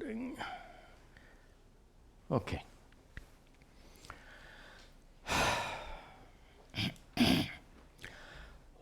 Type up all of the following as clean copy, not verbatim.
recording. Okay.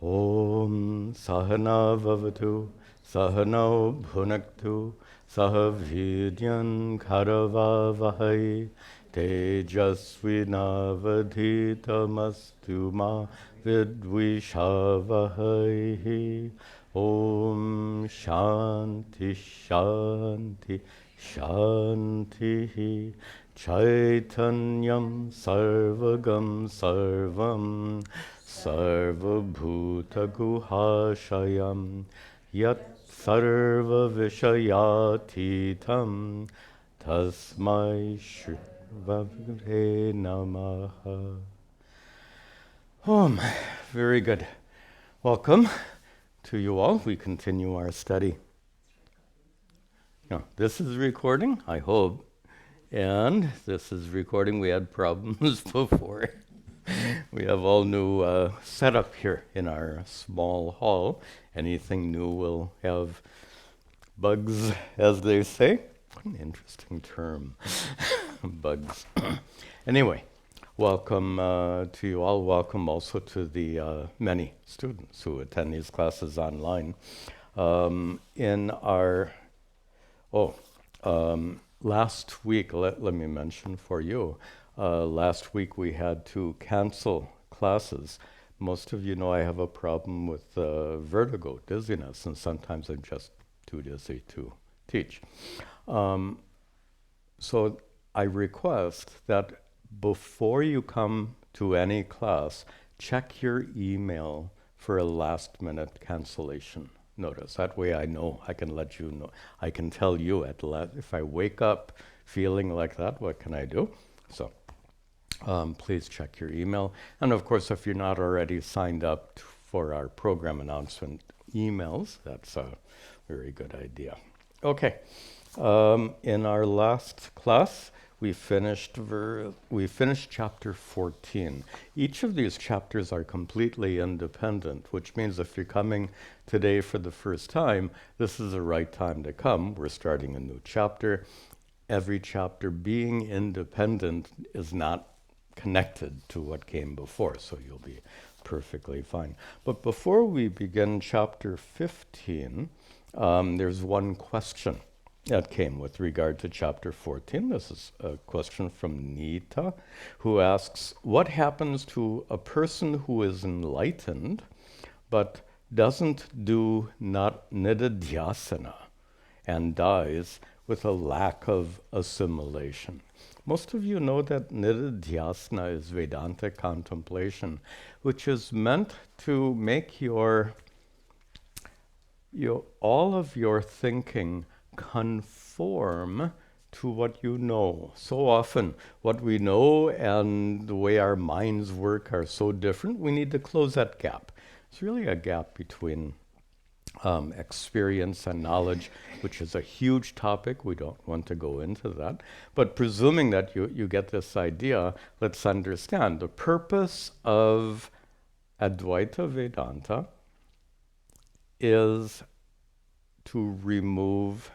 Om Sahana Vavatu Sahano Bhunaktu Sahavidyan Karavavahai Tejasvinavadhitamastu ma vidvishavahai. Om Shanti Shanti Shanti Chaitanyam Sarvagam Sarvam Sarvabhuta Guhashayam Yat Sarva Vishayatitam Tasmai Shri Vavre Namaha. Very good. Welcome to you all. We continue our study. Now, this is recording, I hope. And this is recording. We had problems before. We have all new setup here in our small hall. Anything new will have bugs, as they say. What an interesting term, bugs. Anyway, welcome to you all. Welcome also to the many students who attend these classes online. Last week, let me mention for you, last week we had to cancel classes. Most of you know I have a problem with vertigo, dizziness, and sometimes I'm just too dizzy to teach. So I request that before you come to any class, check your email for a last-minute cancellation notice. That way I know, I can let you know. I can tell you if I wake up feeling like that, what can I do? So please check your email. And of course, if you're not already signed up for our program announcement emails, that's a very good idea. Okay, in our last class, we finished chapter 14. Each of these chapters are completely independent, which means if you're coming today for the first time, this is the right time to come. We're starting a new chapter. Every chapter being independent is not connected to what came before, so you'll be perfectly fine. But before we begin chapter 15, there's one question that came with regard to chapter 14. This is a question from Nita, who asks, what happens to a person who is enlightened but doesn't do nididhyasana and dies with a lack of assimilation? Most of you know that nididhyasana is Vedanta contemplation, which is meant to make all of your thinking conform to what you know. So often what we know and the way our minds work are so different, we need to close that gap. It's really a gap between experience and knowledge, which is a huge topic. We don't want to go into that. But presuming that you get this idea, let's understand the purpose of Advaita Vedanta is to remove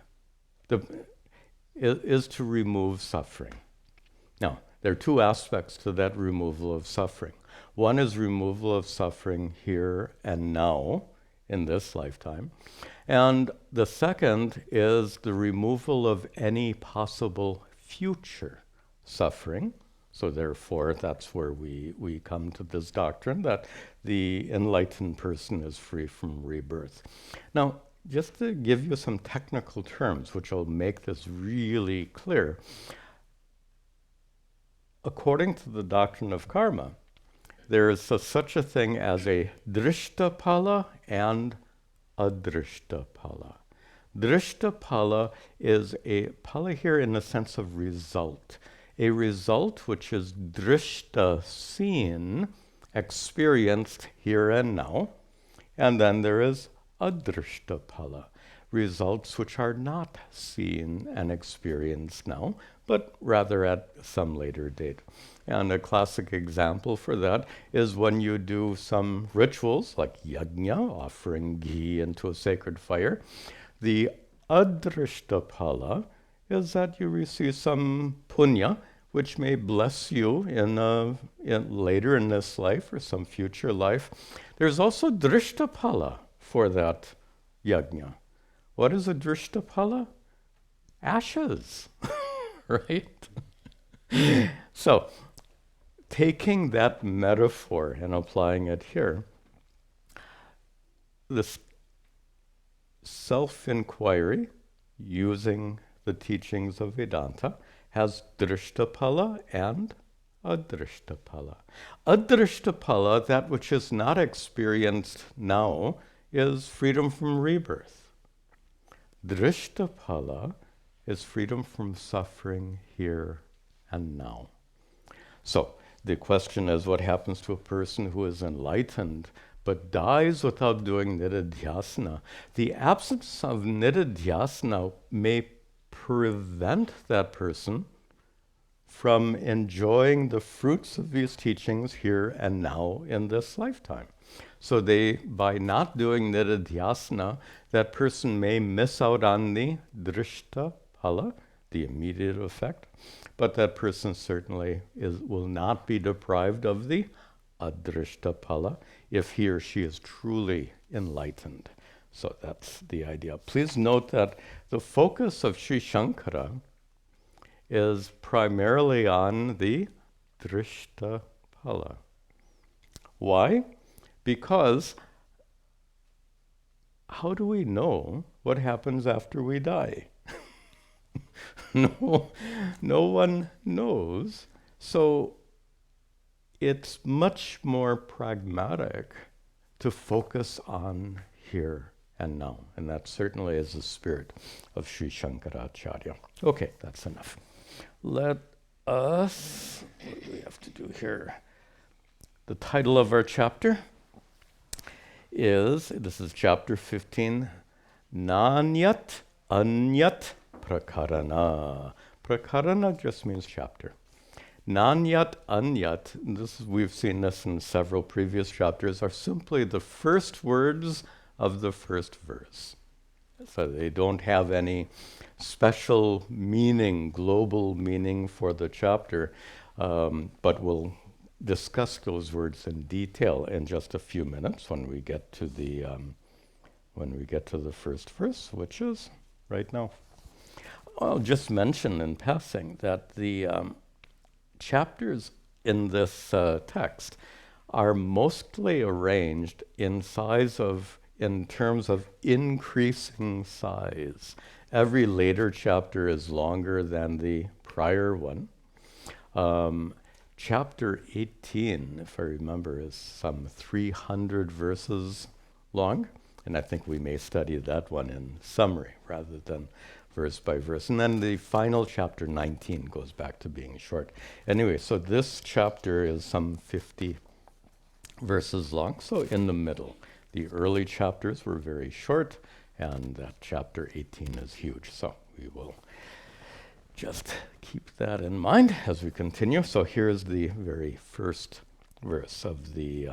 suffering. Now, there are two aspects to that removal of suffering. One is removal of suffering here and now, in this lifetime. And the second is the removal of any possible future suffering. So therefore, that's where we come to this doctrine that the enlightened person is free from rebirth. Now, just to give you some technical terms, which will make this really clear, according to the doctrine of karma, there is such a thing as a drishtapala and adrishtapala. Drishtapala is a pala here in the sense of result. A result which is drishta, seen, experienced here and now. And then there is adrishtapala, results which are not seen and experienced now, but rather at some later date. And a classic example for that is when you do some rituals like yajna, offering ghee into a sacred fire. The adrishtapala is that you receive some punya, which may bless you later in this life or some future life. There's also drishtapala for that yajna. What is a drishtapala? Ashes, right? So, taking that metaphor and applying it here, this self-inquiry using the teachings of Vedanta has drishtapala and adrishtapala. Adrishtapala, that which is not experienced now, is freedom from rebirth. Drishtapala is freedom from suffering here and now. So the question is, what happens to a person who is enlightened but dies without doing nididhyasana? The absence of nididhyasana may prevent that person from enjoying the fruits of these teachings here and now in this lifetime. So by not doing nididhyasana, that person may miss out on the drishtapala, the immediate effect, but that person certainly will not be deprived of the adrishtapala if he or she is truly enlightened. So that's the idea. Please note that the focus of Sri Shankara is primarily on the drishtapala. Why? Because how do we know what happens after we die? No one knows. So it's much more pragmatic to focus on here and now. And that certainly is the spirit of Sri Shankaracharya. Okay, that's enough. Let us, what do we have to do here? The title of our chapter this is chapter 15, Nanyat Anyat Prakarana. Prakarana just means chapter. Nanyat Anyat, we've seen this in several previous chapters, are simply the first words of the first verse. So they don't have any special meaning, global meaning for the chapter, but we'll discuss those words in detail in just a few minutes when we get to the first verse, which is right now. I'll just mention in passing that the chapters in this text are mostly arranged in terms of increasing size. Every later chapter is longer than the prior one. Chapter 18, if I remember, is some 300 verses long, and I think we may study that one in summary rather than verse by verse. And then the final chapter 19 goes back to being short. Anyway, so this chapter is some 50 verses long, so in the middle. The early chapters were very short, and that chapter 18 is huge. So we will just keep that in mind as we continue. So here's the very first verse of the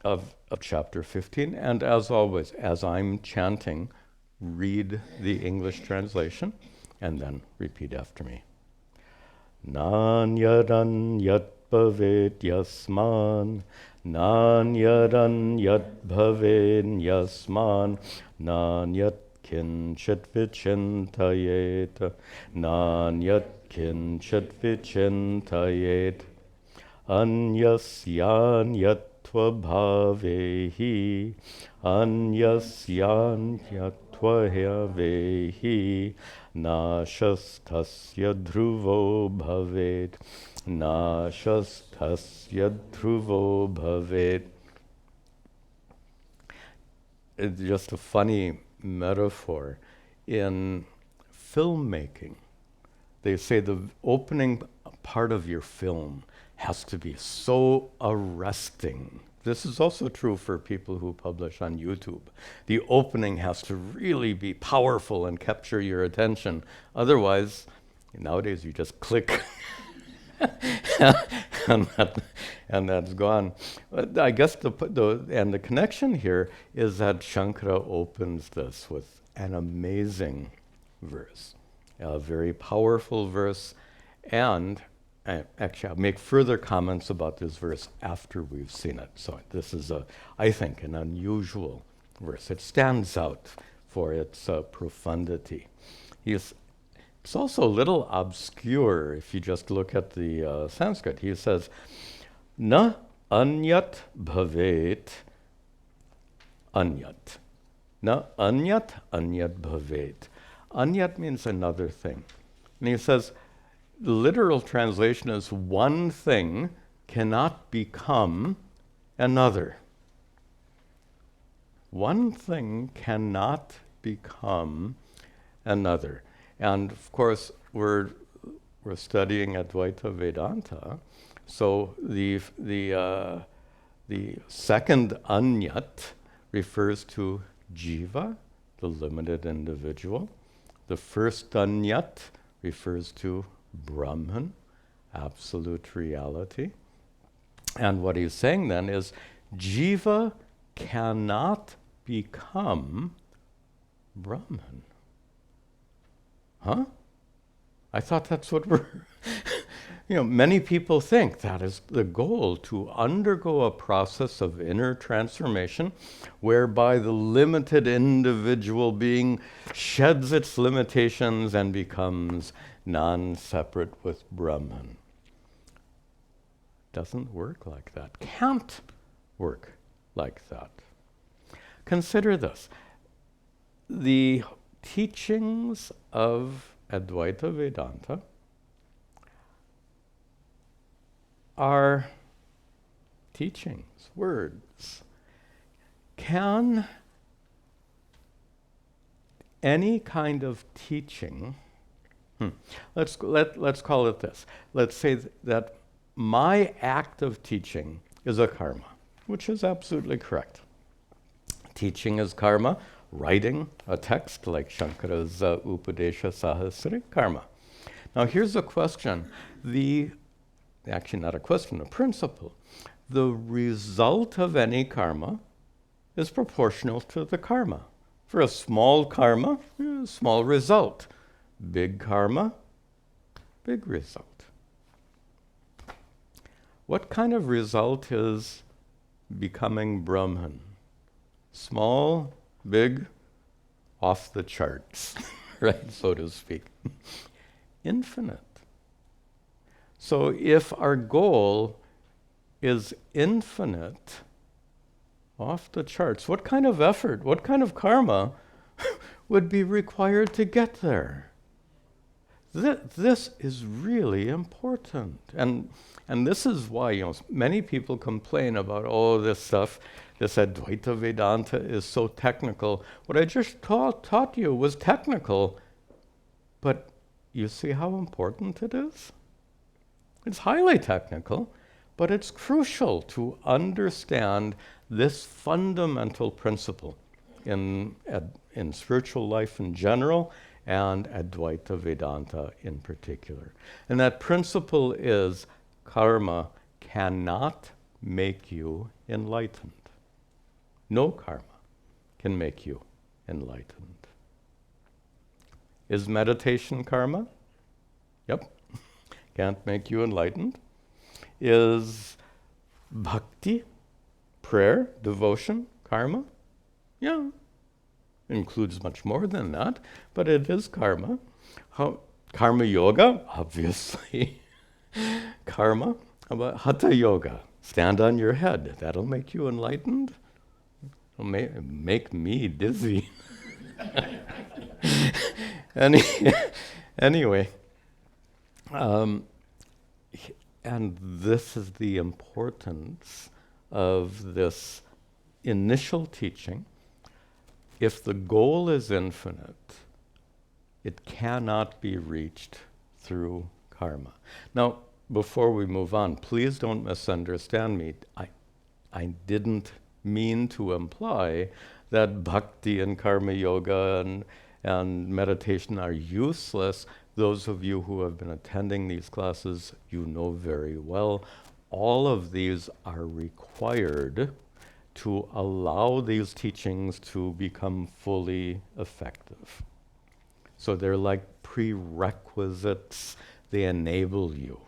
of chapter 15. And as always, as I'm chanting, read the English translation and then repeat after me. Nanyadan yat bhavet yasman, nanyadan yat bhaven yasman, nanyat kinchit vichintayet, nanyat kinchit vichintayet, anyasyan yatva bhavehi, anyasyan yatva hyavehi, nashastasya dhruvo bhavet, nashastasya dhruvo bhavet. It's just a funny metaphor. In filmmaking, they say the opening part of your film has to be so arresting. This is also true for people who publish on YouTube. The opening has to really be powerful and capture your attention. Otherwise, nowadays you just click and that's gone. But I guess the connection here is that Shankara opens this with an amazing verse, a very powerful verse. And actually, I'll make further comments about this verse after we've seen it. So this is, I think, an unusual verse. It stands out for its profundity. It's also a little obscure if you just look at the Sanskrit. He says, na anyat bhavet anyat. Na anyat bhavet. Anyat means another thing. And he says, the literal translation is one thing cannot become another. One thing cannot become another. And of course, we're studying Advaita Vedanta, so the second anyat refers to jiva, the limited individual. The first anyat refers to Brahman, absolute reality. And what he's saying then is jiva cannot become Brahman. Huh? I thought that's what we're... many people think that is the goal, to undergo a process of inner transformation whereby the limited individual being sheds its limitations and becomes non-separate with Brahman. Doesn't work like that. Can't work like that. Consider this. The teachings of Advaita Vedanta are teachings, words. Can any kind of teaching, let's call it this. Let's say that my act of teaching is a karma, which is absolutely correct. Teaching is karma. Writing a text like Shankara's Upadesha Sahasri, karma. Now here's a question. Actually not a question, a principle. The result of any karma is proportional to the karma. For a small karma, small result. Big karma, big result. What kind of result is becoming Brahman? Small, big, off the charts, right, so to speak. Infinite. So if our goal is infinite, off the charts, what kind of effort, what kind of karma would be required to get there? This is really important. And this is why, many people complain about, this stuff, this Advaita Vedanta is so technical. What I just taught you was technical, but you see how important it is? It's highly technical, but it's crucial to understand this fundamental principle in spiritual life in general and Advaita Vedanta in particular. And that principle is karma cannot make you enlightened. No karma can make you enlightened. Is meditation karma? Yep. Can't make you enlightened. Is bhakti, prayer, devotion, karma? Yeah. Includes much more than that, but it is karma. Karma yoga, obviously. Karma. How about hatha yoga? Stand on your head. That'll make you enlightened. It'll make me dizzy. Anyway, and this is the importance of this initial teaching. If the goal is infinite, it cannot be reached through karma. Now, before we move on, please don't misunderstand me. I didn't mean to imply that bhakti and karma yoga and meditation are useless. Those of you who have been attending these classes, you know very well, all of these are required to allow these teachings to become fully effective. So they're like prerequisites. They enable you.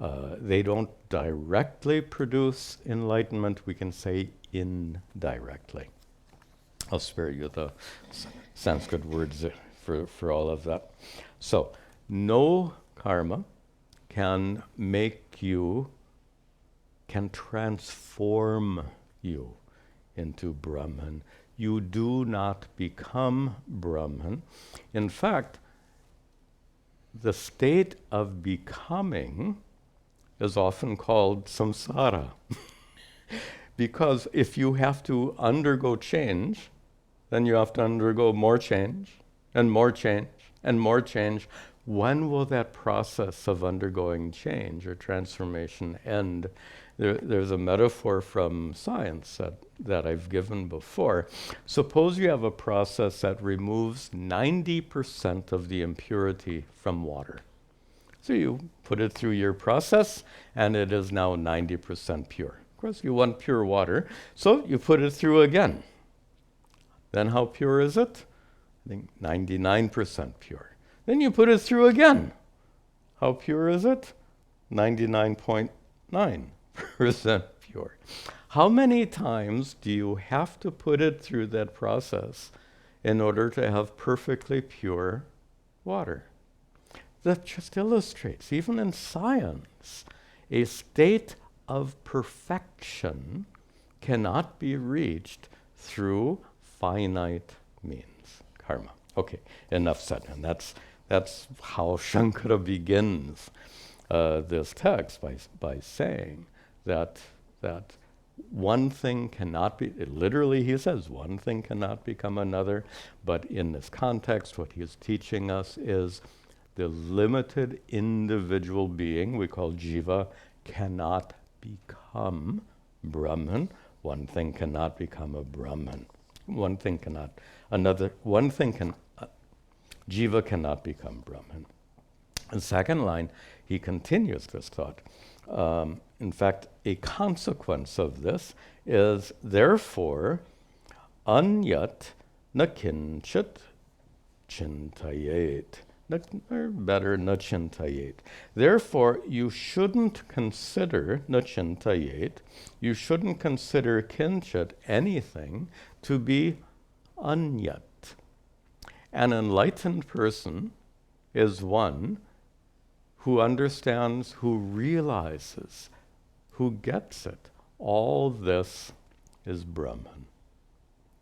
They don't directly produce enlightenment. We can say indirectly. I'll spare you the Sanskrit words for all of that. So, no karma can make you, can transform you into Brahman. You do not become Brahman. In fact, the state of becoming is often called samsara. Because if you have to undergo change, then you have to undergo more change, and more change, and more change. When will that process of undergoing change or transformation end? There's a metaphor from science that I've given before. Suppose you have a process that removes 90% of the impurity from water. So you put it through your process, and it is now 90% pure. Of course, you want pure water, so you put it through again. Then how pure is it? I think 99% pure. Then you put it through again. How pure is it? 99.9% pure. How many times do you have to put it through that process in order to have perfectly pure water? That just illustrates, even in science, a state of perfection cannot be reached through finite means, karma. Okay, enough said. And that's how Shankara begins this text by saying that one thing cannot be, literally he says, one thing cannot become another, but in this context, what he is teaching us is the limited individual being we call jiva cannot become Brahman. One thing cannot become a Brahman. Jiva cannot become Brahman. And second line, he continues this thought. In fact, a consequence of this is, therefore, anyat na kinchit chintayet. Or better, na chintayet. Therefore, you shouldn't consider na chintayet, you shouldn't consider kinchit, anything, to be anyat. An enlightened person is one who understands, who realizes, who gets it. All this is Brahman.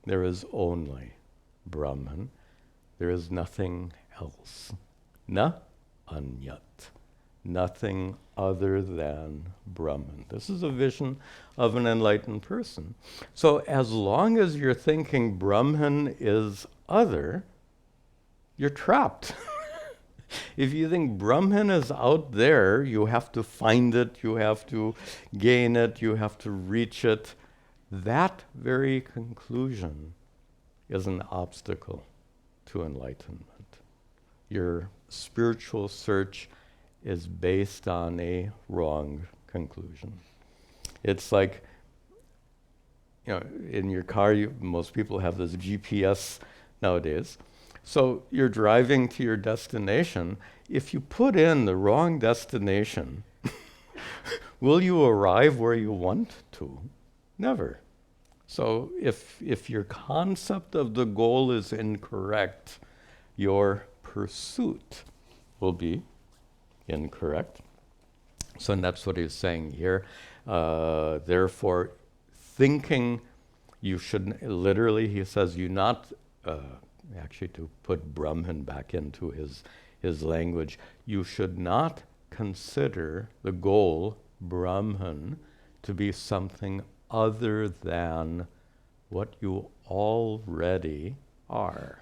There is only Brahman. There is nothing else. Na anyat. Nothing other than Brahman. This is a vision of an enlightened person. So as long as you're thinking Brahman is other, you're trapped. If you think Brahman is out there, you have to find it, you have to gain it, you have to reach it. That very conclusion is an obstacle to enlightenment. Your spiritual search is based on a wrong conclusion. It's like, in your car, most people have this GPS nowadays. So you're driving to your destination. If you put in the wrong destination, will you arrive where you want to? Never. So if your concept of the goal is incorrect, your pursuit will be incorrect. So and that's what he's saying here. Therefore, thinking you should, literally he says, you not, actually to put Brahman back into his language, you should not consider the goal, Brahman, to be something other than what you already are.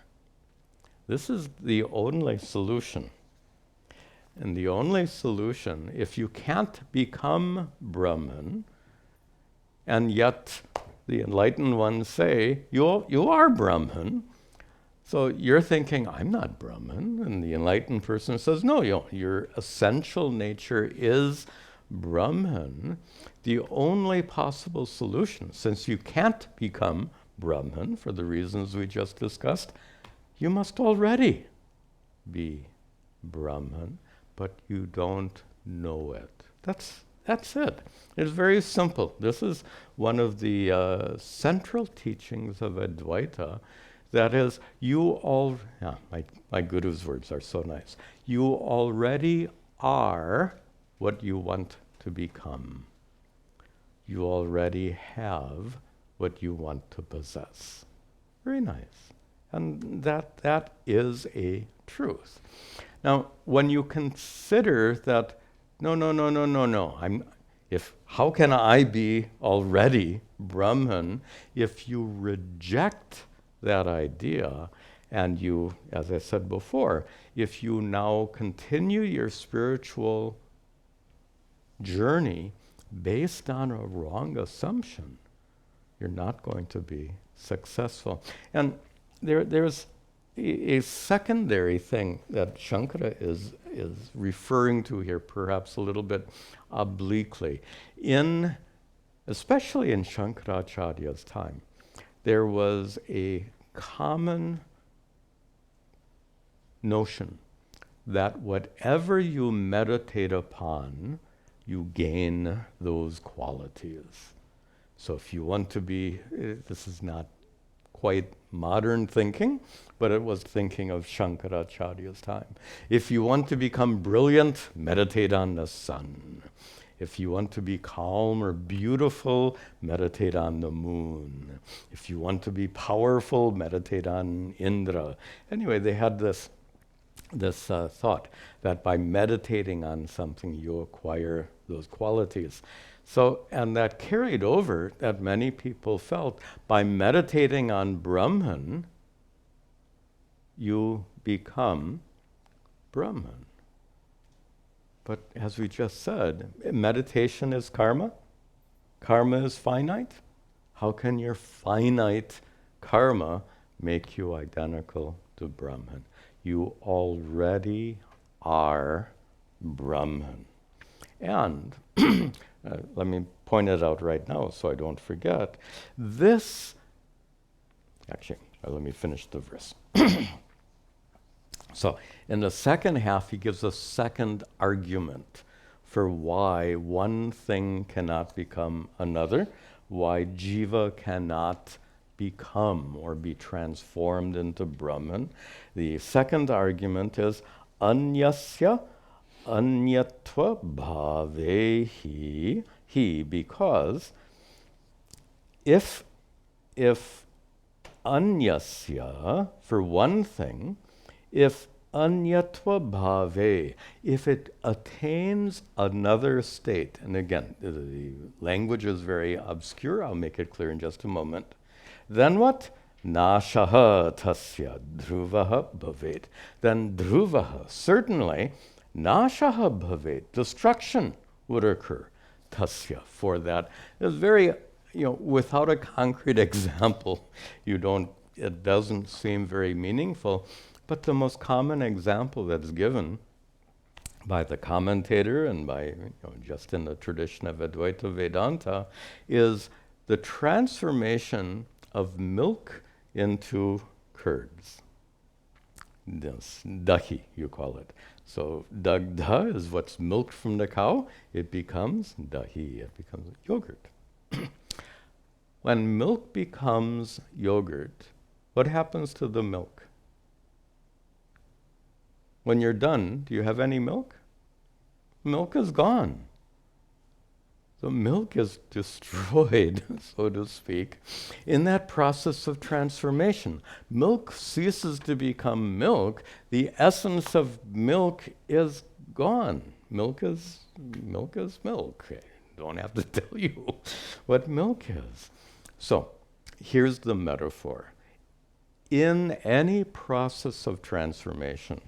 This is the only solution. And the only solution, if you can't become Brahman, and yet the enlightened ones say, you are Brahman, so you're thinking, I'm not Brahman, and the enlightened person says, no, your essential nature is Brahman. The only possible solution, since you can't become Brahman for the reasons we just discussed, you must already be Brahman, but you don't know it. That's it. It's very simple. This is one of the central teachings of Advaita. That is, my guru's words are so nice. You already are what you want to become. You already have what you want to possess. Very nice. And that is a truth. Now, when you consider that, no, how can I be already Brahman if you reject that idea and you, as I said before, if you now continue your spiritual journey based on a wrong assumption, you're not going to be successful. And there's a secondary thing that Shankara is referring to here, perhaps a little bit obliquely. Especially in Shankaracharya's time, there was a common notion that whatever you meditate upon, you gain those qualities. So if you want to be, this is not quite modern thinking, but it was thinking of Shankaracharya's time. If you want to become brilliant, meditate on the sun. If you want to be calm or beautiful, meditate on the moon. If you want to be powerful, meditate on Indra. Anyway, they had this thought that by meditating on something, you acquire those qualities. So, and that carried over, that many people felt, by meditating on Brahman, you become Brahman. But as we just said, meditation is karma. Karma is finite. How can your finite karma make you identical to Brahman? You already are Brahman. And let me point it out right now so I don't forget. Let me finish the verse. So in the second half, he gives a second argument for why one thing cannot become another, why jiva cannot become or be transformed into Brahman. The second argument is anyasya anyatva bhavehi, because if anyasya, for one thing, if anyatva bhave, if it attains another state, and again, the language is very obscure, I'll make it clear in just a moment, then what? Nashaha tasya dhruvaha bhavet. Then dhruvaha, certainly, nashaha bhavet, destruction would occur. Tasya, for that. It's very, without a concrete example, it doesn't seem very meaningful. But the most common example that's given by the commentator and by, just in the tradition of Advaita Vedanta, is the transformation of milk into curds. This, dahi, you call it. So dagdha is what's milked from the cow. It becomes dahi, it becomes yogurt. When milk becomes yogurt, what happens to the milk? When you're done, do you have any milk? Milk is gone. The milk is destroyed, so to speak, in that process of transformation. Milk ceases to become milk. The essence of milk is gone. Milk is milk. I don't have to tell you what milk is. So here's the metaphor. In any process of transformation,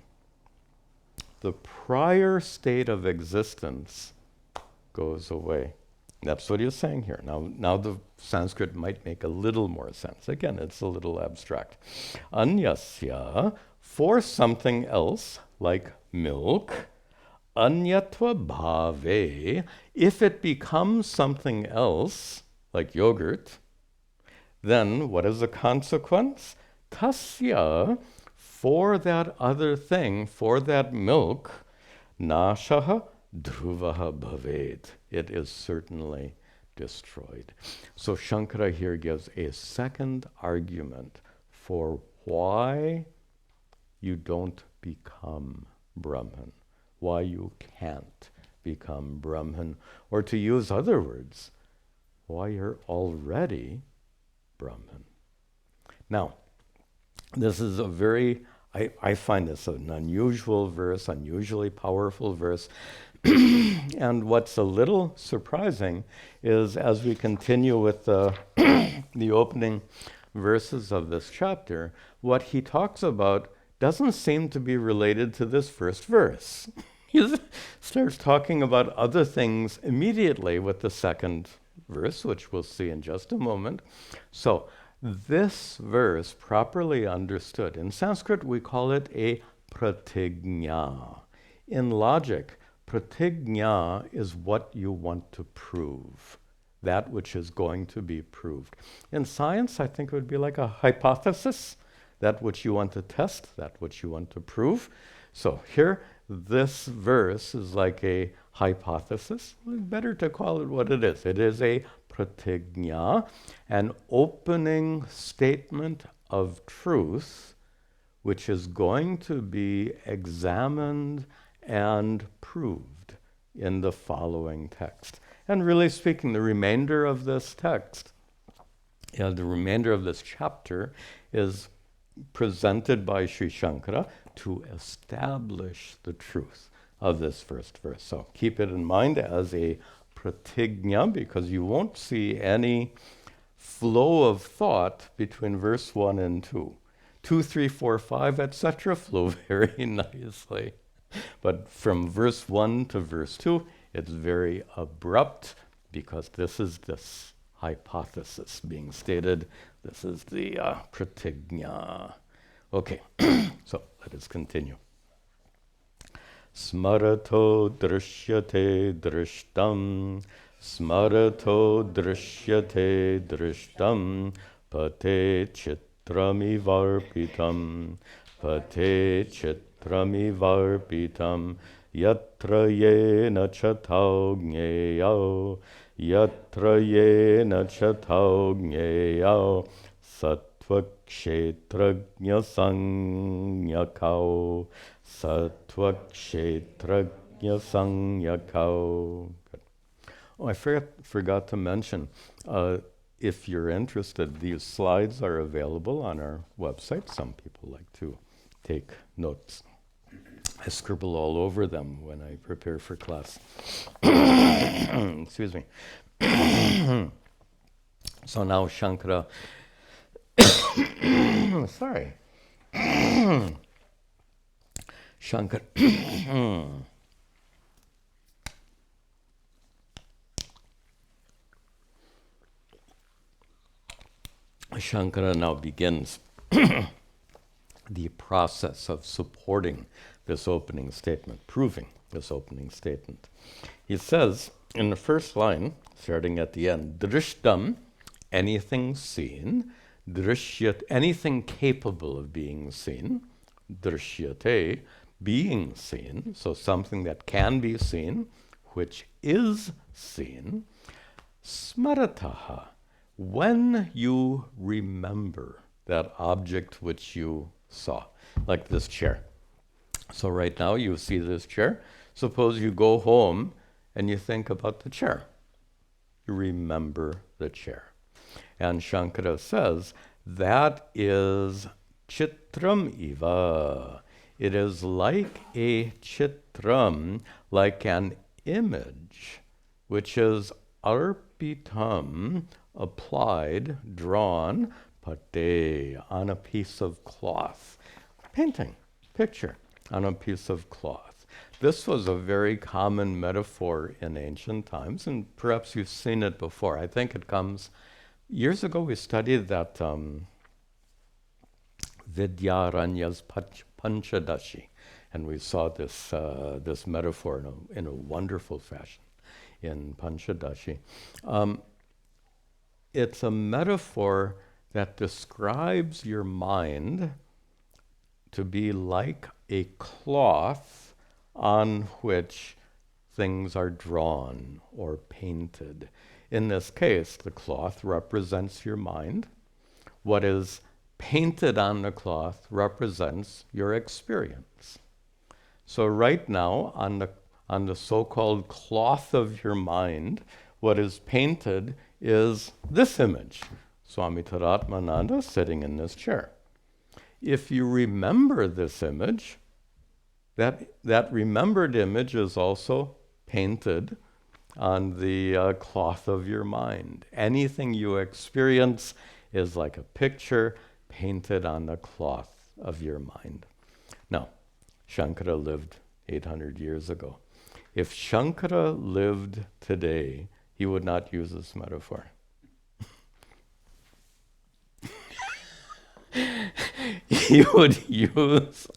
the prior state of existence goes away. That's what he's saying here. Now the Sanskrit might make a little more sense. Again, it's a little abstract. Anyasya, for something else, like milk, anyatva bhave, if it becomes something else, like yogurt, then what is the consequence? Tasya, for that other thing, for that milk, nashaha dhruvaha bhavet. It is certainly destroyed. So Shankara here gives a second argument for why you don't become Brahman, why you can't become Brahman, or to use other words, why you're already Brahman. Now, this is a very, I find this an unusual verse, unusually powerful verse. And what's a little surprising is as we continue with the opening verses of this chapter, what he talks about doesn't seem to be related to this first verse. He starts talking about other things immediately with the second verse, which we'll see in just a moment. So this verse, properly understood, in Sanskrit we call it a pratigna. In logic, pratigna is what you want to prove, that which is going to be proved. In science, I think it would be like a hypothesis, that which you want to test, that which you want to prove. So here, this verse is like a hypothesis. Better to call it what it is. It is a pratigna, an opening statement of truth, which is going to be examined and proved in the following text. And really speaking, the remainder of this text, the remainder of this chapter is presented by Sri Shankara to establish the truth of this first verse. So keep it in mind as a pratigna, because you won't see any flow of thought between verse 1 and 2. 2, 3, 4, 5, etc. flow very nicely. But from verse 1 to verse 2, it's very abrupt, because this is this hypothesis being stated. This is the pratigna. Okay, so let us continue. Smarato drishyate drishtam, smarato drishyate drishtam, pate chitramivarpitam, pate chitramivarpitam, yatra yena chatau gneyao, yatra yena chatau gneyao, sattva-kshetrajna sanyakao, sattva-kshetrajna sanyakao. Oh, I forgot to mention, if you're interested, these slides are available on our website. Some people like to take notes. I scribble all over them when I prepare for class. Excuse me. So now Shankara, sorry. Shankara now begins the process of supporting this opening statement, proving this opening statement. He says in the first line, starting at the end, drishtam, anything seen, drishyat, anything capable of being seen, drishyate, being seen, so something that can be seen, which is seen, smarataha, when you remember that object which you saw, like this chair. So right now you see this chair. Suppose you go home and you think about the chair. You remember the chair. And Shankara says that is chitram iva. It is like a chitram, like an image, which is arpitam, applied, drawn, pate, on a piece of cloth. Painting, picture, on a piece of cloth. This was a very common metaphor in ancient times, and perhaps you've seen it before. I think it comes, years ago we studied that vidya panchadashi, and we saw this this metaphor in a wonderful fashion in Panchadashi. It's a metaphor that describes your mind to be like a cloth on which things are drawn or painted. In this case, the cloth represents your mind. What is painted on the cloth represents your experience. So right now, on the so-called cloth of your mind, what is painted is this image. Swami Tadatmananda sitting in this chair. If you remember this image, that remembered image is also painted on the cloth of your mind. Anything you experience is like a picture painted on the cloth of your mind. Now, Shankara lived 800 years ago. If Shankara lived today, he would not use this metaphor. He would use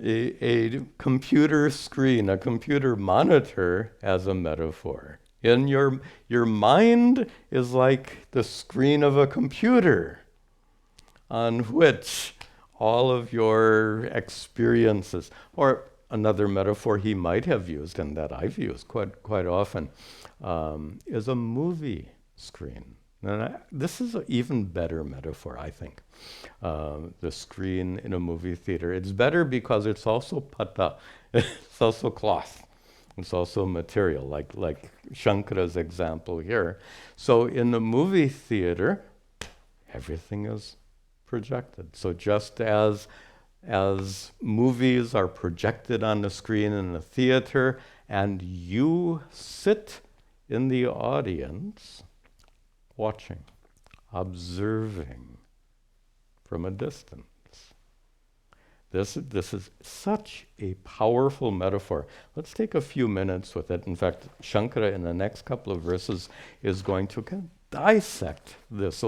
a computer screen, a computer monitor as a metaphor. In your mind is like the screen of a computer on which all of your experiences, or another metaphor he might have used and that I've used quite often, is a movie screen. And this is an even better metaphor, I think. The screen in a movie theater. It's better because it's also pata. It's also cloth. It's also material, like Shankara's example here. So in the movie theater, everything is projected. So just as movies are projected on the screen in the theater, and you sit in the audience watching, observing from a distance. This is such a powerful metaphor. Let's take a few minutes with it. In fact, Shankara in the next couple of verses is going to dissect this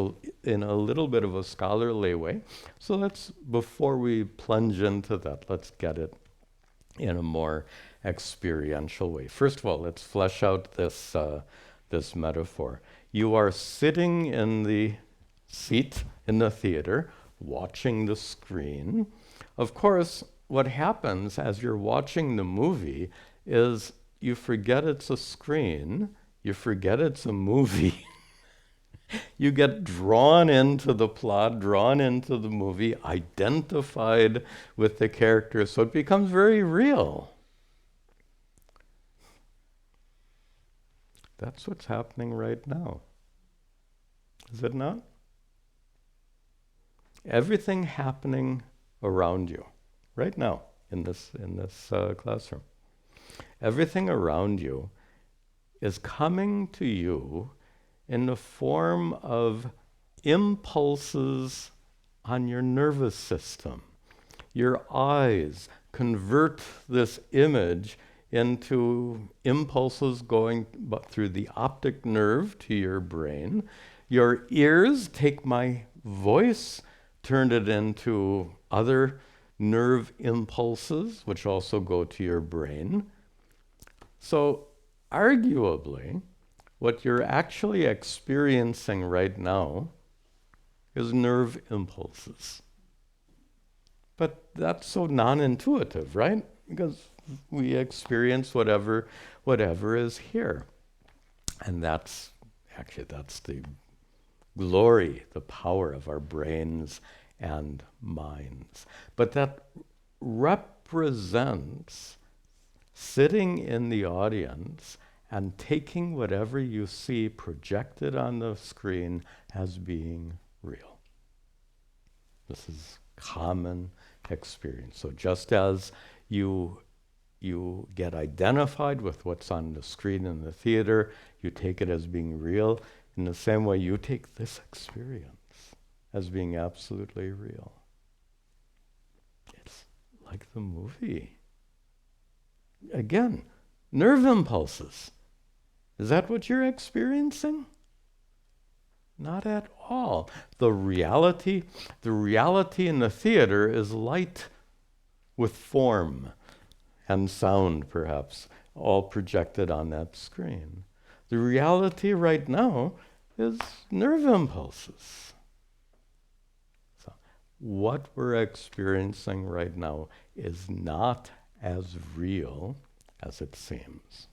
in a little bit of a scholarly way. So before we plunge into that, let's get it in a more experiential way. First of all, let's flesh out this metaphor. You are sitting in the seat in the theater, watching the screen. Of course, what happens as you're watching the movie is you forget it's a screen, you forget it's a movie. You get drawn into the plot, drawn into the movie, identified with the characters, so it becomes very real. That's what's happening right now. Is it not? Everything happening around you right now in this classroom. Everything around you is coming to you in the form of impulses on your nervous system. Your eyes convert this image into impulses going through the optic nerve to your brain. Your ears take my voice, turn it into other nerve impulses, which also go to your brain. So arguably, what you're actually experiencing right now is nerve impulses. But that's so non-intuitive, right? Because we experience whatever is here. And that's the glory, the power of our brains and minds. But that represents sitting in the audience and taking whatever you see projected on the screen as being real. This is common experience. So just as you get identified with what's on the screen in the theater, you take it as being real, in the same way you take this experience as being absolutely real. It's like the movie. Again, nerve impulses. Is that what you're experiencing? Not at all. The reality in the theater is light with form and sound, perhaps, all projected on that screen. The reality right now is nerve impulses. So what we're experiencing right now is not as real as it seems.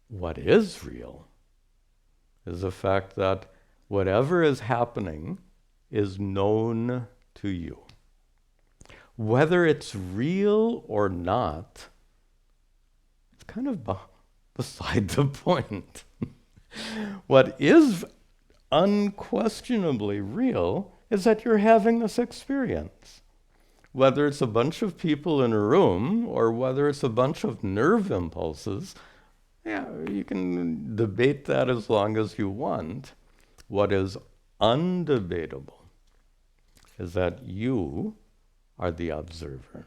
What is real is the fact that whatever is happening is known to you. Whether it's real or not, it's kind of beside the point. What is unquestionably real is that you're having this experience. Whether it's a bunch of people in a room or whether it's a bunch of nerve impulses, yeah, you can debate that as long as you want. What is undebatable is that you are the observer,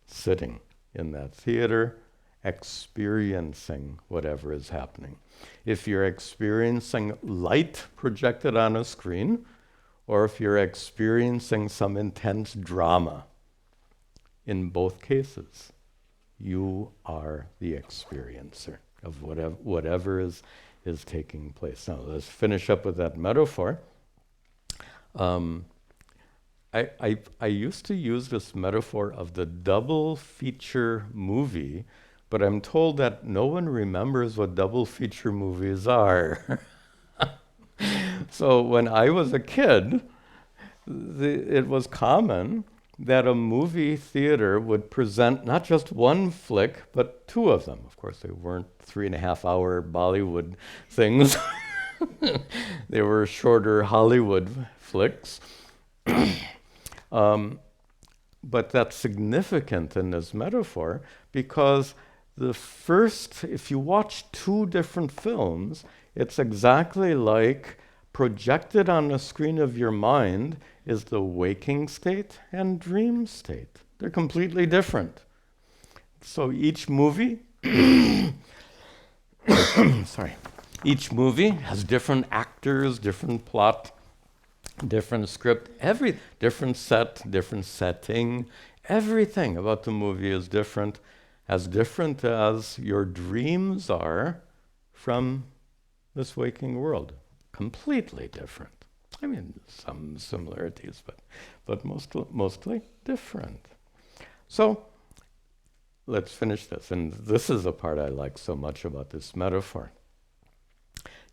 sitting in that theater, experiencing whatever is happening. If you're experiencing light projected on a screen, or if you're experiencing some intense drama, in both cases, you are the experiencer of whatever is taking place. Now, let's finish up with that metaphor. I used to use this metaphor of the double feature movie, but I'm told that no one remembers what double feature movies are. So when I was a kid, it was common that a movie theater would present not just one flick, but two of them. Of course, they weren't 3.5-hour Bollywood things. They were shorter Hollywood flicks. But that's significant in this metaphor because if you watch two different films, it's exactly like projected on the screen of your mind is the waking state and dream state. They're completely different. So each movie, each movie has different actors, different plot, different script, different set, different setting. Everything about the movie is different as your dreams are from this waking world. Completely different. I mean, some similarities, but mostly different. So let's finish this. And this is the part I like so much about this metaphor.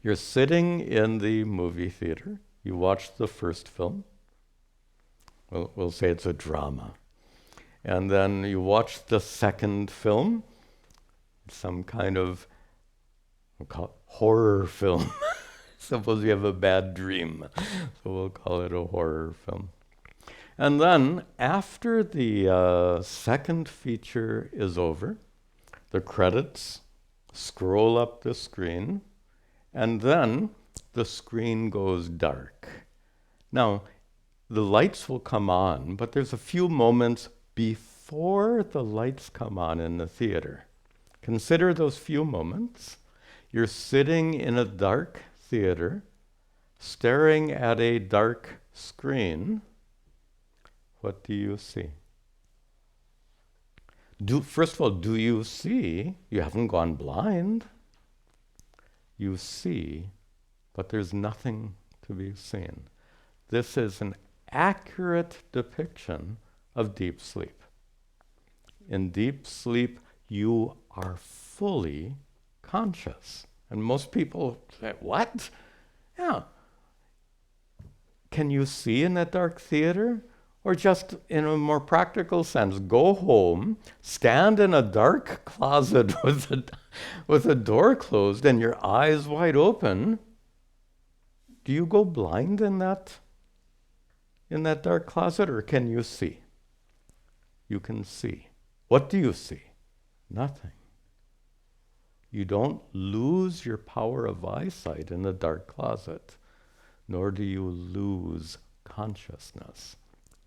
You're sitting in the movie theater. You watch the first film. We'll say it's a drama. And then you watch the second film, some kind of, we'll call it horror film. Suppose you have a bad dream, so we'll call it a horror film. And then after the second feature is over, the credits scroll up the screen, and then the screen goes dark. Now, the lights will come on, but there's a few moments before the lights come on in the theater. Consider those few moments. You're sitting in a dark theater, staring at a dark screen. What do you see? First of all, do you see? You haven't gone blind. You see, but there's nothing to be seen. This is an accurate depiction of deep sleep. In deep sleep, you are fully conscious. And most people say, what? Yeah. Can you see in that dark theater? Or just in a more practical sense, go home, stand in a dark closet with a door closed and your eyes wide open. Do you go blind in that dark closet, or can you see? You can see. What do you see? Nothing. You don't lose your power of eyesight in the dark closet, nor do you lose consciousness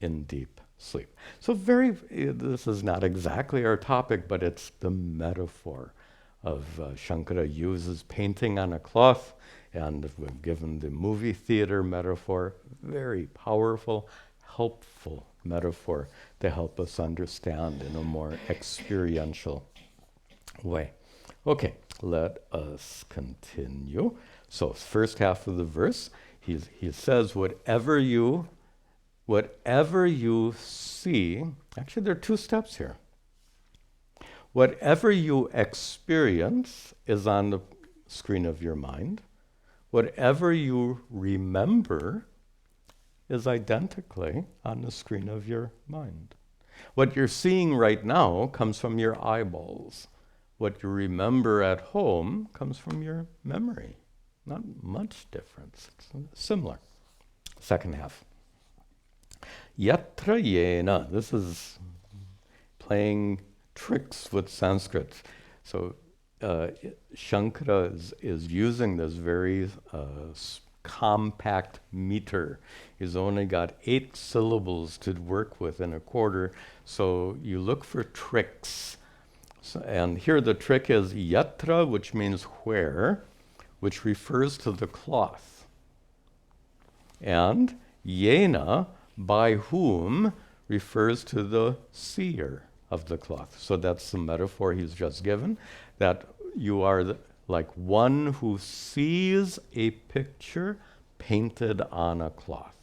in deep sleep. So this is not exactly our topic, but it's the metaphor of Shankara uses painting on a cloth, and we've given the movie theater metaphor, very powerful, helpful metaphor to help us understand in a more experiential way. Okay, let us continue. So first half of the verse, he says, whatever you whatever you see, actually there are two steps here. Whatever you experience is on the screen of your mind. Whatever you remember is identically on the screen of your mind. What you're seeing right now comes from your eyeballs. What you remember at home comes from your memory. Not much difference. It's similar. Second half. Yatra yena. This is playing tricks with Sanskrit. So Shankara is using this very compact meter. He's only got 8 syllables to work with in a quarter, so you look for tricks. So, and here the trick is yatra, which means where, which refers to the cloth. And yena, by whom, refers to the seer of the cloth. So that's the metaphor he's just given, that you are like one who sees a picture painted on a cloth.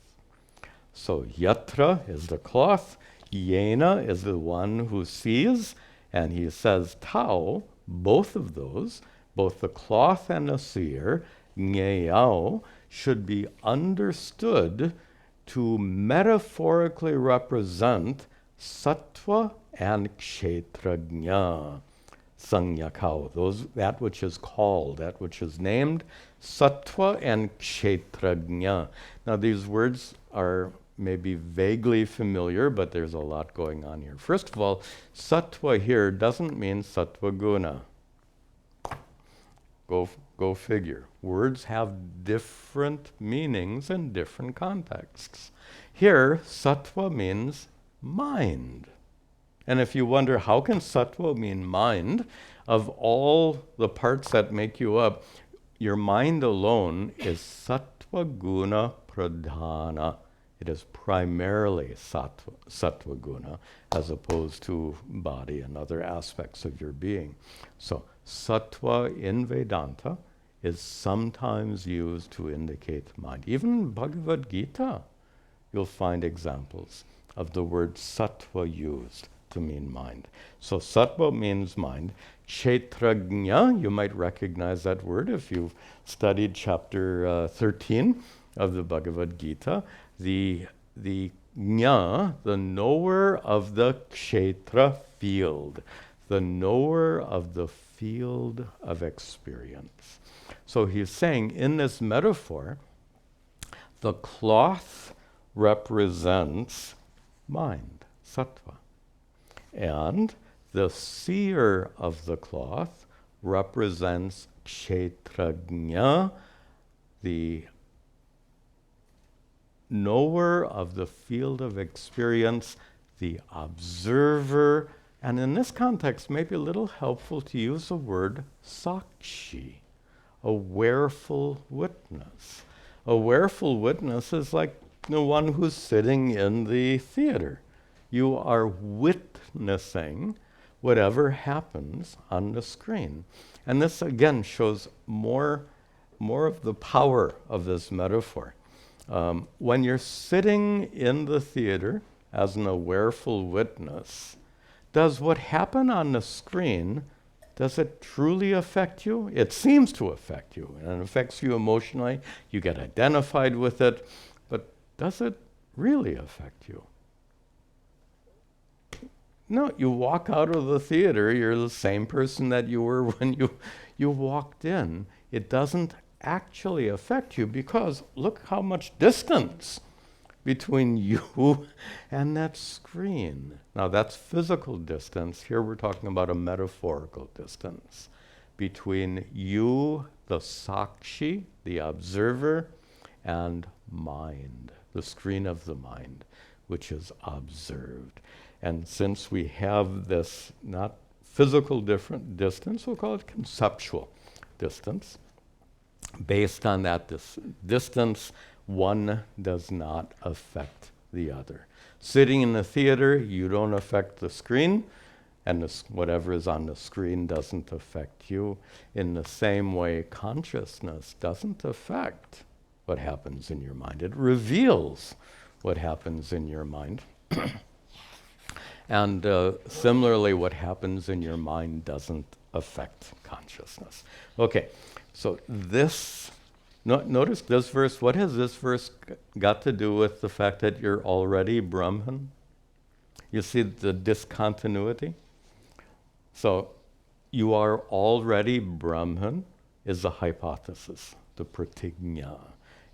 So yatra is the cloth, yena is the one who sees, and he says tau, both of those, both the cloth and the seer, ngeyao, should be understood to metaphorically represent sattva and kshetrajna. Sangyakao, that which is called, that which is named, sattva and kshetrajna. Now these words are maybe vaguely familiar, but there's a lot going on here. First of all, sattva here doesn't mean sattva guna. Go figure. Words have different meanings in different contexts. Here, sattva means mind. And if you wonder, how can sattva mean mind? Of all the parts that make you up, your mind alone is sattva guna pradhana. It is primarily sattva guna, as opposed to body and other aspects of your being. So sattva in Vedanta is sometimes used to indicate mind. Even in Bhagavad Gita, you'll find examples of the word sattva used to mean mind. So sattva means mind. Kshetrajna, you might recognize that word if you've studied chapter 13 of the Bhagavad Gita. The jna, the knower of the kshetra field, the knower of the field of experience. So he's saying in this metaphor, the cloth represents mind, sattva. And the seer of the cloth represents kshetrajna, the knower of the field of experience, the observer, and in this context, maybe a little helpful to use the word sakshi, a wareful witness. A wareful witness is like the one who's sitting in the theater. You are witnessing whatever happens on the screen. And this again shows more of the power of this metaphor. When you're sitting in the theater as an awareful witness, does what happened on the screen, does it truly affect you? It seems to affect you, and it affects you emotionally. You get identified with it, but does it really affect you? No, you walk out of the theater, you're the same person that you were when you walked in. It doesn't actually affect you because look how much distance between you and that screen. Now that's physical distance. Here we're talking about a metaphorical distance between you, the sakshi, the observer, and mind, the screen of the mind, which is observed. And since we have this not physical different distance, we'll call it conceptual distance. Based on that distance, one does not affect the other. Sitting in the theater, you don't affect the screen, and whatever is on the screen doesn't affect you. In the same way, consciousness doesn't affect what happens in your mind. It reveals what happens in your mind. And similarly, what happens in your mind doesn't affect consciousness. Okay, so this, notice this verse. What has this verse got to do with the fact that you're already Brahman? You see the discontinuity? So, you are already Brahman is a hypothesis, the pratigna.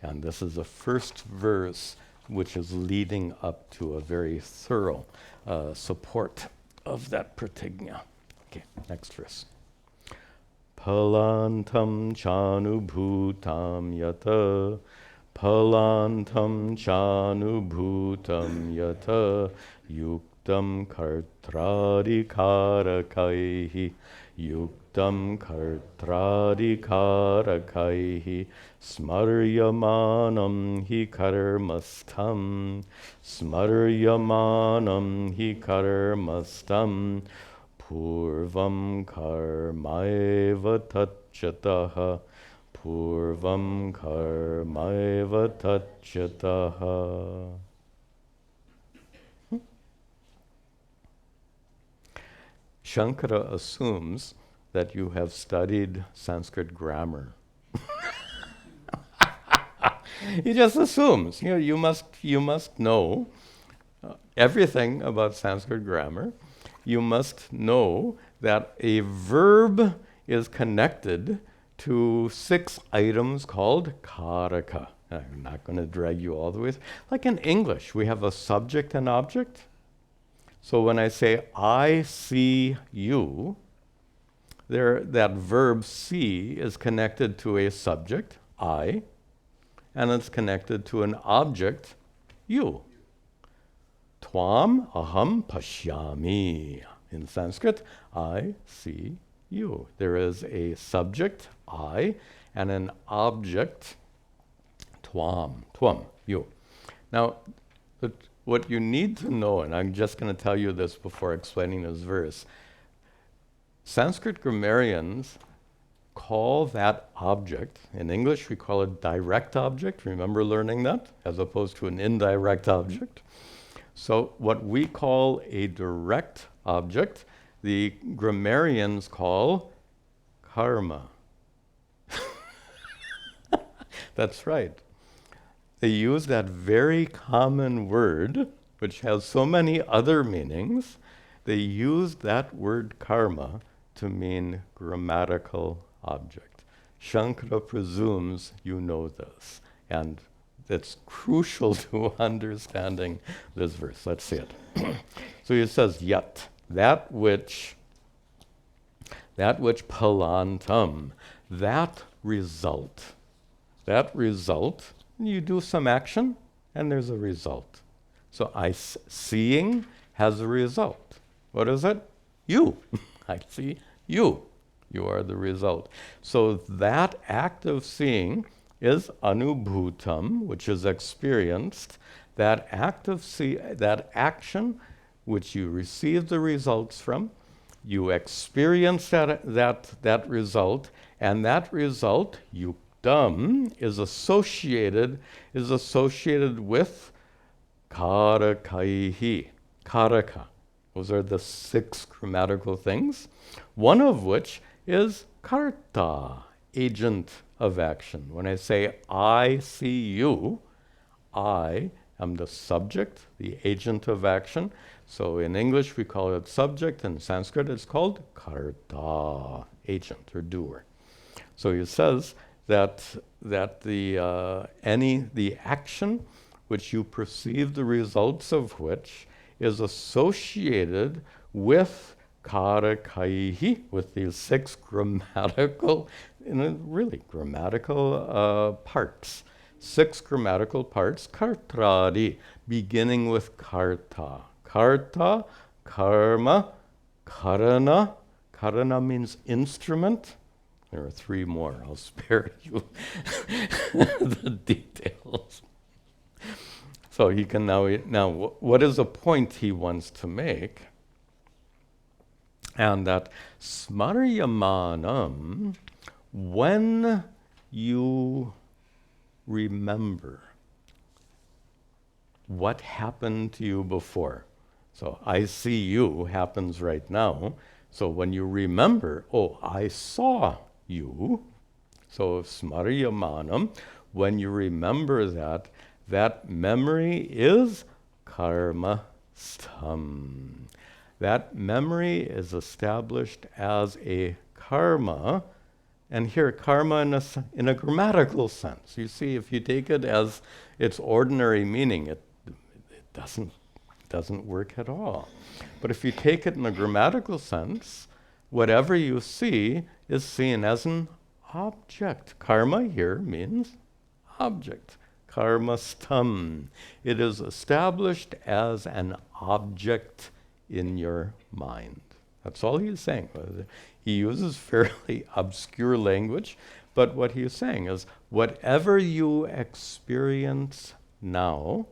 And this is the first verse which is leading up to a very thorough support of that pratigna. Okay, next verse. Palantam chanubhutam yata Palantam chanubhutam yata yuktam kartradikarakaihi yuktam kartradikarakaihi smaryamanam hi karmastam smaryamanam hi karmastam purvam karmaiva tachyataha Purvam karmaiva tachyataha. Shankara assumes that you have studied Sanskrit grammar. He just assumes, you must know everything about Sanskrit grammar. You must know that a verb is connected to 6 items called karaka. I'm not going to drag you all the way. Like in English, we have a subject and object. So when I say, I see you, that verb see is connected to a subject, I, and it's connected to an object, you. Tvam aham pashyami. In Sanskrit, I see you. There is a subject, I, and an object, tvam, you. Now, what you need to know, and I'm just going to tell you this before explaining this verse, Sanskrit grammarians call that object, in English we call it direct object, remember learning that, as opposed to an indirect object. So what we call a direct object, the grammarians call karma. That's right. They use that very common word, which has so many other meanings. They use that word karma to mean grammatical object. Shankara presumes you know this, and it's crucial to understanding this verse. Let's see it. So he says, yat, that which palantam, that result, you do some action, and there's a result. So seeing has a result. What is it? You. I see you. You are the result. So that act of seeing is anubhutam, which is experienced. That act of that action, which you receive the results from, you experience that result, and that result, yuktam, is associated with karakaihi. Karaka. Those are the 6 grammatical things, one of which is karta, agent of action. When I say I see you, I am the subject, the agent of action. So in English we call it subject, in Sanskrit it's called karta, agent or doer. So he says that the action which you perceive the results of which is associated with karakaihi, with these 6 grammatical, really grammatical parts. 6 grammatical parts, kartradi, beginning with karta. Karta, karma, karana. Karana means instrument. There are 3 more. I'll spare you the details. So he can now, what is the point he wants to make? And that smaryamanam, when you remember, what happened to you before. So I see you happens right now. So when you remember, oh, I saw you. So smaryamanam, when you remember that, that memory is karma stham. That memory is established as a karma, and here karma in a grammatical sense. You see, if you take it as its ordinary meaning, it doesn't work at all. But if you take it in a grammatical sense, whatever you see is seen as an object. Karma here means object. Karmastham. It is established as an object in your mind. That's all he's saying. He uses fairly obscure language, but what he's saying is whatever you experience now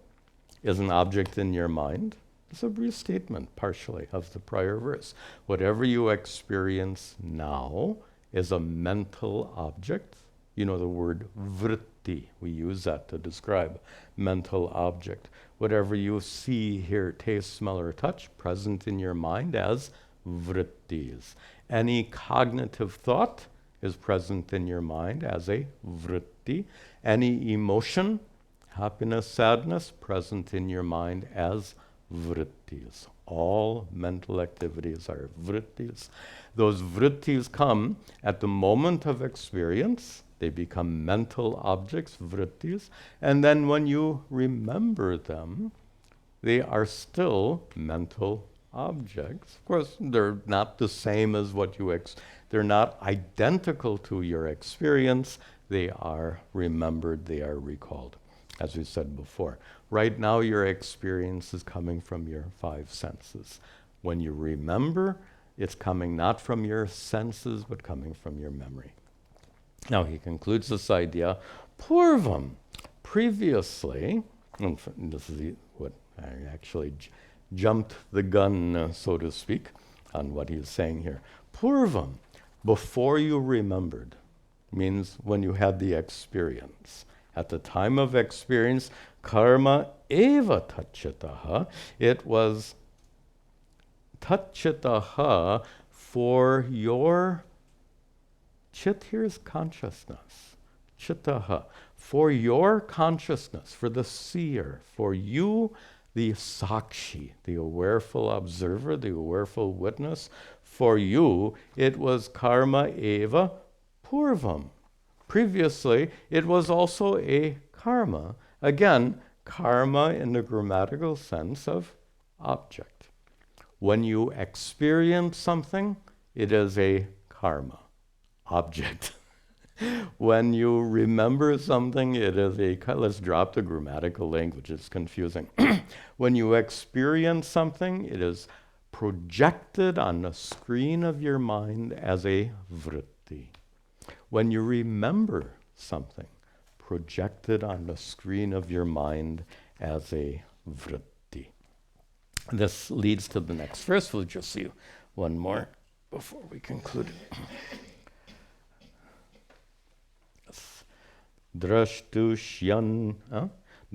is an object in your mind. It's a restatement, partially, of the prior verse. Whatever you experience now is a mental object. You know the word vritti. We use that to describe mental object. Whatever you see, hear, taste, smell, or touch, present in your mind as vrittis. Any cognitive thought is present in your mind as a vritti. Any emotion, happiness, sadness, present in your mind as vrittis. All mental activities are vrittis. Those vrittis come at the moment of experience. They become mental objects, vrittis. And then when you remember them, they are still mental objects. Of course, they're not the same as what you they're not identical to your experience. They are remembered, they are recalled, as we said before. Right now, your experience is coming from your five senses. When you remember, it's coming not from your senses, but coming from your memory. Now, he concludes this idea, purvam, previously, and this is what I actually jumped the gun, so to speak, on what he's saying here. Purvam, before you remembered, means when you had the experience. At the time of experience, karma eva tat-chitaha, it was tat-chitaha for your, chit here is consciousness, chitaha, for your consciousness, for the seer, for you, the sakshi, the awareful observer, the awareful witness, for you, it was karma eva purvam. Previously, it was also a karma. Again, karma in the grammatical sense of object. When you experience something, it is a karma, object. When you remember something, it is a, let's drop the grammatical language, it's confusing. When you experience something, it is projected on the screen of your mind as a vritti. When you remember something, projected on the screen of your mind as a vritti. This leads to the next verse. We'll just see one more before we conclude. Drashtushyan,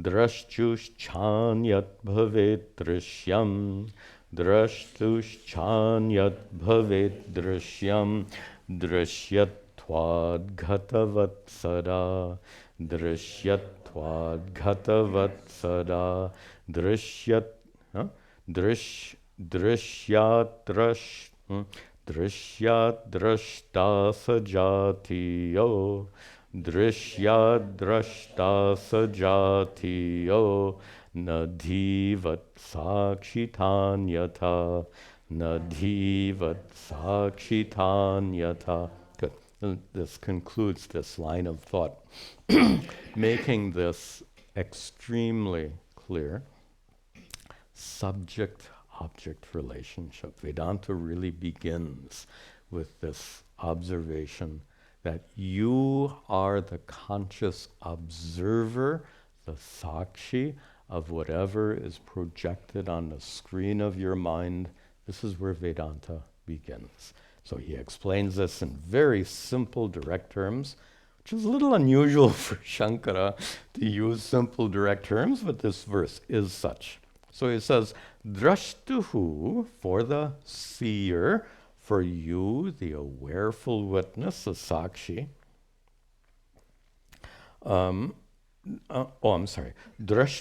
drashtushchan yat bhavet drishyam, drashtushchan yat bhavet drishyam, drishyatvad ghatavat sada, drishyatvad ghatavat sada, drishyat, drishyat drashta sajatiyo, drishyat drashta sajatiyo, nadhivat sakshitanyata, nadhivat sakshitanyata. Good. This concludes this line of thought, making this extremely clear. Subject-object relationship. Vedanta really begins with this observation that you are the conscious observer, the sakshi of whatever is projected on the screen of your mind. This is where Vedanta begins. So he explains this in very simple, direct terms. which is a little unusual for Shankara to use simple, direct terms, but this verse is such. So he says, drashtuhu, for the seer, for you, the awareful witness, the sakshi. I'm sorry.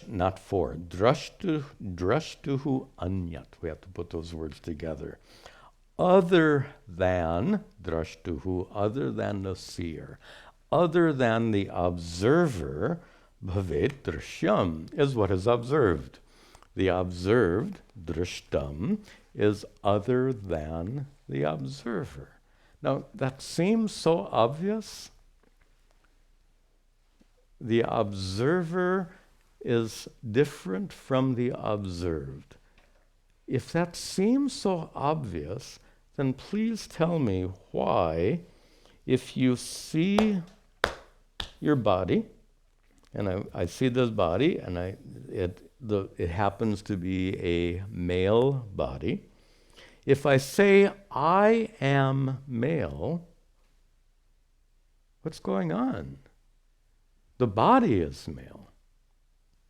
Not for. Drashtuhu anyat. We have to put those words together. Other than, drashtuhu, other than the seer, other than the observer, bhavet drishyam, is what is observed. The observed, drishtam, is other than the observer. Now, that seems so obvious. The observer is different from the observed. If that seems so obvious, then please tell me why, if you see your body, and I see this body, and it happens to be a male body. If I say I am male, what's going on? The body is male,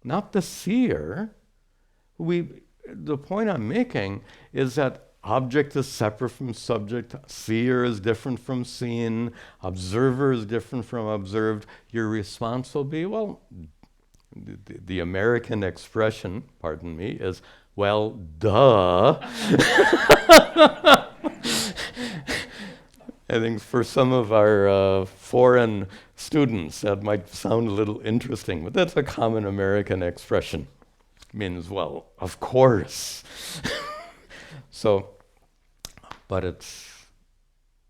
not the seer. The point I'm making is that object is separate from subject, seer is different from seen, observer is different from observed. Your response will be, well, the American expression, pardon me, is, well, duh. I think for some of our foreign students that might sound a little interesting, but that's a common American expression. It means, well, of course. So, but it's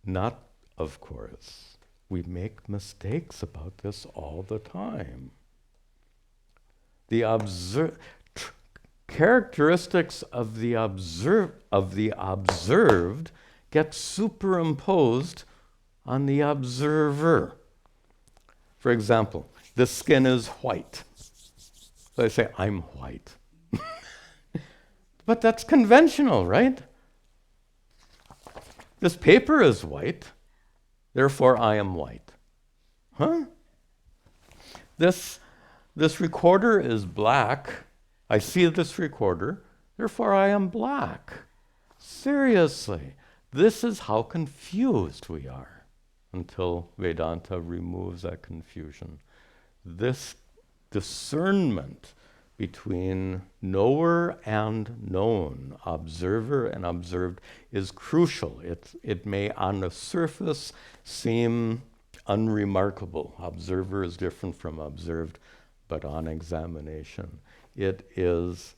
not of course. We make mistakes about this all the time. The characteristics of the observed get superimposed on the observer. For example, the skin is white. So I say, I'm white. But that's conventional, right? This paper is white, therefore I am white. Huh? This recorder is black. I see this recorder, therefore I am black. Seriously, this is how confused we are until Vedanta removes that confusion. This discernment between knower and known, observer and observed, is crucial. It may on the surface seem unremarkable. Observer is different from observed, but on examination, it is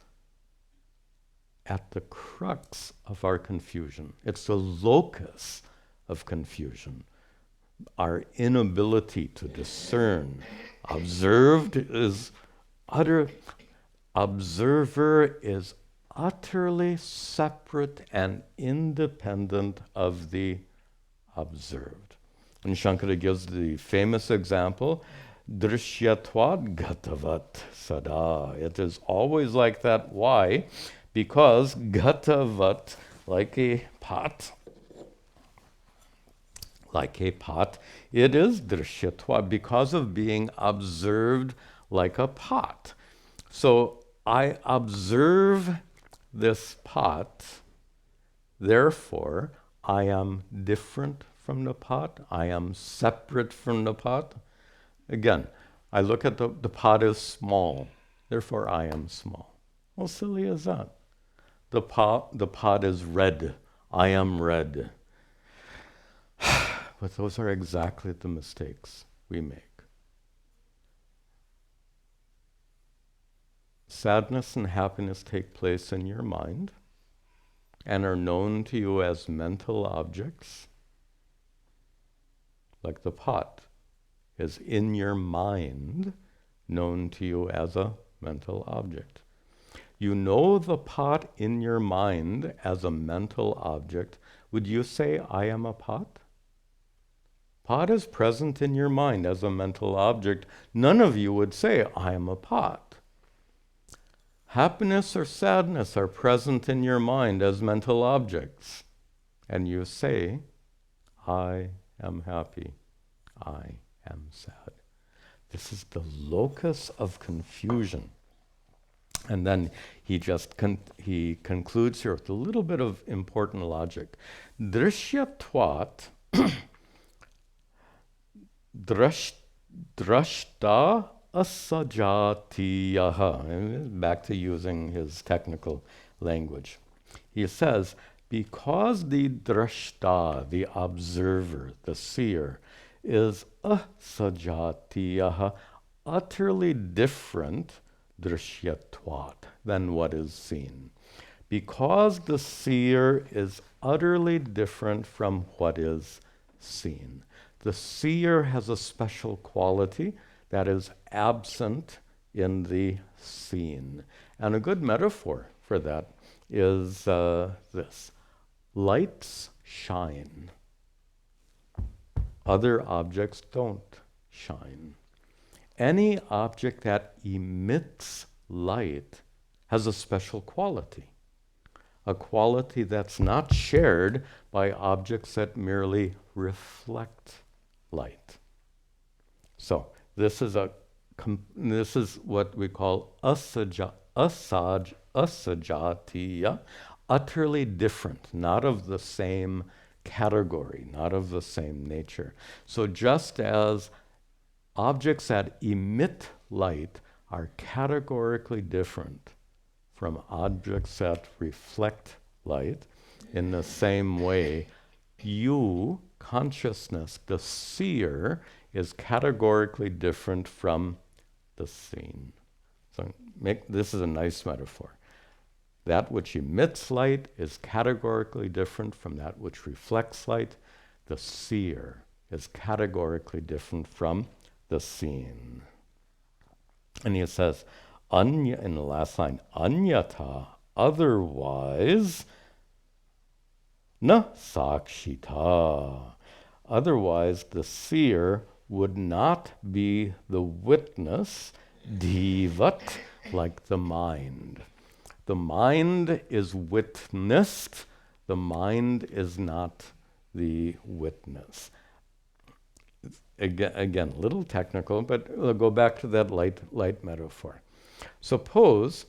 at the crux of our confusion. It's the locus of confusion. Our inability to discern. Observer is utterly separate and independent of the observed. And Shankara gives the famous example, drishyatvad gatavat sada. It is always like that. Why? Because gatavat, like a pot, it is drishyatva because of being observed like a pot. So I observe this pot, therefore I am different from the pot, I am separate from the pot. Again, I look at the pot is small, therefore I am small. How silly is that? The pot is red, I am red. But those are exactly the mistakes we make. Sadness and happiness take place in your mind and are known to you as mental objects, like the pot is in your mind, known to you as a mental object. You know the pot in your mind as a mental object. Would you say, I am a pot? Pot is present in your mind as a mental object. None of you would say, I am a pot. Happiness or sadness are present in your mind as mental objects. And you say, I am happy. I am sad. This is the locus of confusion. And then he just he concludes here with a little bit of important logic. Drishyatvat drashta asajatiyaha. Back to using his technical language. He says, because the drashta, the observer, the seer, is asajatiyaha, utterly different, drishyatvat, than what is seen. Because the seer is utterly different from what is seen. The seer has a special quality that is absent in the seen. And a good metaphor for that is this. Lights shine. Other objects don't shine. Any object that emits light has a special quality. A quality that's not shared by objects that merely reflect light. So this is what we call asajatiya, utterly different, not of the same category, not of the same nature. So just as objects that emit light are categorically different from objects that reflect light, in the same way, you, consciousness, the seer, is categorically different from the seen. So this is a nice metaphor. That which emits light is categorically different from that which reflects light. The seer is categorically different from the seen. And he says, in the last line, anyata, otherwise, na sakshita. Otherwise, the seer would not be the witness, divat, like the mind. The mind is witnessed, the mind is not the witness. Again, a little technical, but we'll go back to that light metaphor. Suppose,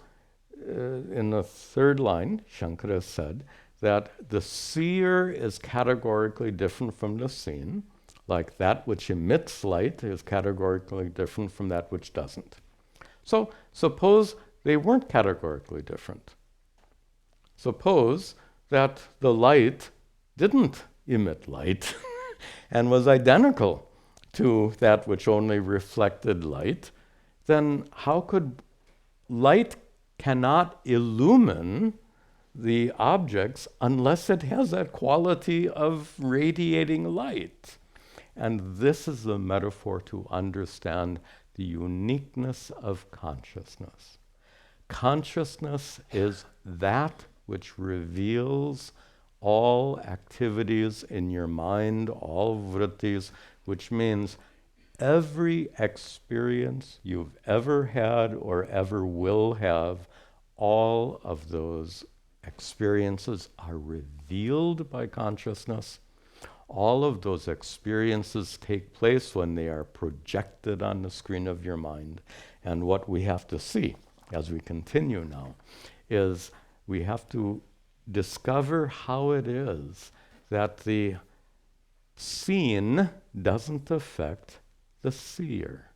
in the third line, Shankara said that the seer is categorically different from the seen, like that which emits light is categorically different from that which doesn't. So suppose they weren't categorically different. Suppose that the light didn't emit light and was identical to that which only reflected light, then how could light cannot illumine the objects unless it has that quality of radiating light? And this is the metaphor to understand the uniqueness of consciousness. Consciousness is that which reveals all activities in your mind, all vrittis, which means every experience you've ever had or ever will have, all of those experiences are revealed by consciousness. All of those experiences take place when they are projected on the screen of your mind. And what we have to see as we continue now is we have to discover how it is that the seen doesn't affect the seer.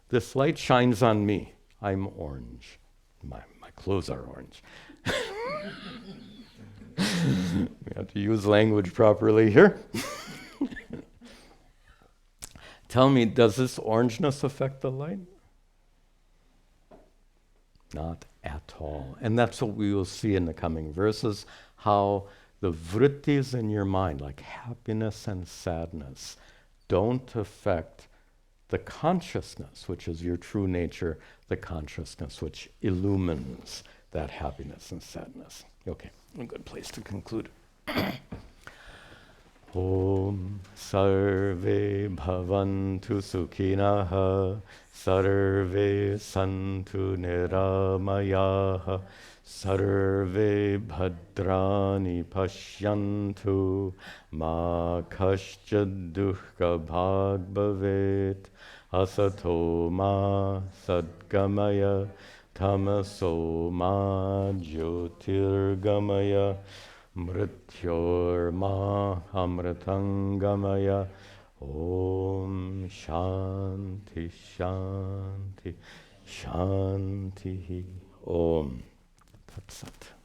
This light shines on me. I'm orange. My clothes are orange. We have to use language properly here. Tell me, does this orangeness affect the light? Not at all. And that's what we will see in the coming verses, how the vrittis in your mind, like happiness and sadness, don't affect the consciousness, which is your true nature, the consciousness which illumines that happiness and sadness. Okay, a good place to conclude. Om sarve bhavantu sukhinah, sarve santu niramayaha, Sarve bhadrani pashyantu ma kaschid dukkha bhag bhavet asato ma sadgamaya tamaso ma jyotirgamaya mrityor ma amritangamaya. Om Shanti Shanti Shanti Om Tat Sat.